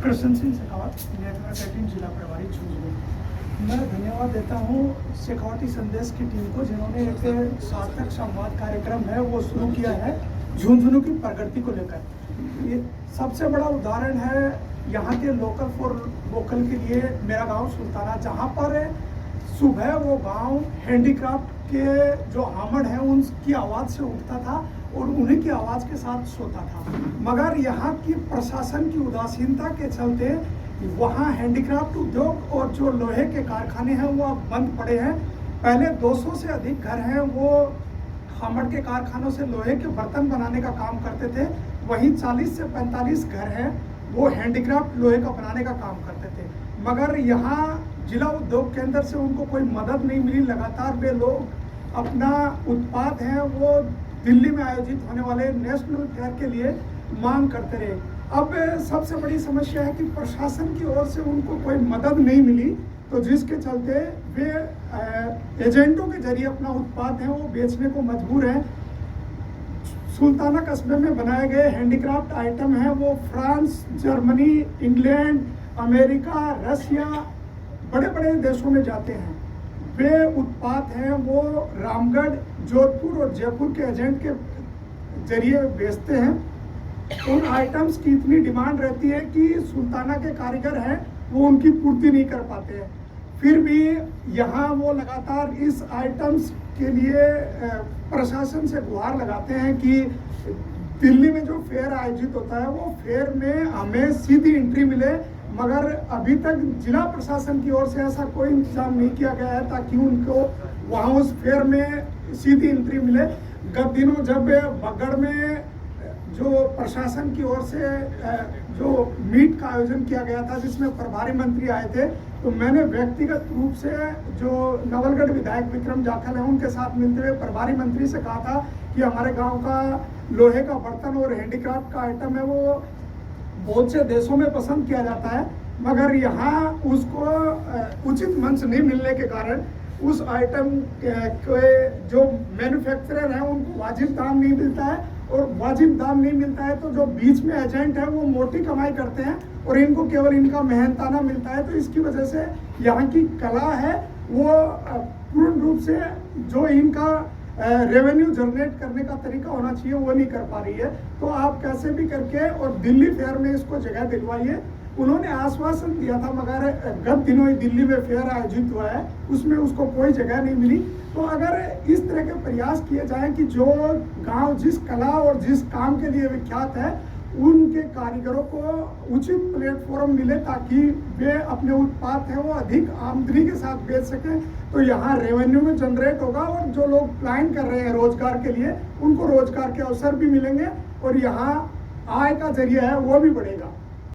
Krishna Singh Shekhawat, network 18 जिला प्रभारी झुंझुनू। मैं धन्यवाद देता हूँ शेखावती संदेश की टीम को, जिन्होंने एक सार्थक संवाद कार्यक्रम है वो शुरू किया है झुंझुनू की प्रगति को लेकर। ये सबसे बड़ा उदाहरण है यहाँ के लोकल फॉर वोकल के लिए मेरा गांव सुल्ताना, जहाँ पर सुबह वो गांव हैंडीक्राफ्ट के जो आमड़ हैं उनकी आवाज़ से उठता था और उन्हीं की आवाज़ के साथ सोता था। मगर यहाँ की प्रशासन की उदासीनता के चलते वहाँ हैंडीक्राफ्ट उद्योग और जो लोहे के कारखाने हैं वो अब बंद पड़े हैं। पहले 200 से अधिक घर हैं वो हामड़ के कारखानों से लोहे के बर्तन बनाने का काम करते थे, वहीं 40 से 45 घर हैं वो हैंडीक्राफ्ट लोहे का बनाने का काम करते थे। मगर यहाँ जिला उद्योग केंद्र से उनको कोई मदद नहीं मिली। लगातार वे लोग अपना उत्पाद है वो दिल्ली में आयोजित होने वाले नेशनल फेयर के लिए मांग करते रहे। अब सबसे बड़ी समस्या है कि प्रशासन की ओर से उनको कोई मदद नहीं मिली, तो जिसके चलते वे एजेंटों के जरिए अपना उत्पाद है वो बेचने को मजबूर हैं। सुल्ताना कस्बे में बनाए गए हैंडीक्राफ्ट आइटम हैं वो फ्रांस, जर्मनी, इंग्लैंड, अमेरिका, रसिया, बड़े बड़े देशों में जाते हैं। वे उत्पाद हैं वो रामगढ़, जोधपुर और जयपुर के एजेंट के जरिए बेचते हैं। उन आइटम्स की इतनी डिमांड रहती है कि सुल्ताना के कारीगर हैं वो उनकी पूर्ति नहीं कर पाते हैं। फिर भी यहाँ वो लगातार इस आइटम्स के लिए प्रशासन से गुहार लगाते हैं कि दिल्ली में जो फेयर आयोजित होता है वो फेयर में हमें सीधी एंट्री मिले, मगर अभी तक जिला प्रशासन की ओर से ऐसा कोई इंतजाम नहीं किया गया है ताकि उनको वहाँ उस फेयर में सीधी एंट्री मिले। गत दिनों जब बगड़ में जो प्रशासन की ओर से जो मीट का आयोजन किया गया था जिसमें प्रभारी मंत्री आए थे, तो मैंने व्यक्तिगत रूप से जो नवलगढ़ विधायक विक्रम जाखल है उनके साथ मिलते हुए प्रभारी मंत्री से कहा था कि हमारे गांव का लोहे का बर्तन और हैंडीक्राफ्ट का आइटम है वो बहुत से देशों में पसंद किया जाता है, मगर यहाँ उसको उचित मंच नहीं मिलने के कारण उस आइटम के जो मैन्युफैक्चरर हैं उनको वाजिब दाम नहीं मिलता है, और वाजिब दाम नहीं मिलता है तो जो बीच में एजेंट है वो मोटी कमाई करते हैं और इनको केवल इनका मेहनताना मिलता है। तो इसकी वजह से यहाँ की कला है वो पूर्ण रूप से जो इनका रेवेन्यू जनरेट करने का तरीका होना चाहिए वो नहीं कर पा रही है। तो आप कैसे भी करके और दिल्ली फेयर में इसको जगह दिलवाइए। उन्होंने आश्वासन दिया था, मगर गत दिनों ही दिल्ली में फेयर आयोजित हुआ है उसमें उसको कोई जगह नहीं मिली। तो अगर इस तरह के प्रयास किए जाएं कि जो गांव जिस कला और जिस काम के लिए विख्यात है उनके कारीगरों को उचित प्लेटफॉर्म मिले ताकि वे अपने उत्पाद हैं वो अधिक आमदनी के साथ बेच सकें, तो यहाँ रेवेन्यू में जनरेट होगा और जो लोग प्लान कर रहे हैं रोजगार के लिए उनको रोजगार के अवसर भी मिलेंगे और यहाँ आय का जरिया है वो भी बढ़ेगा।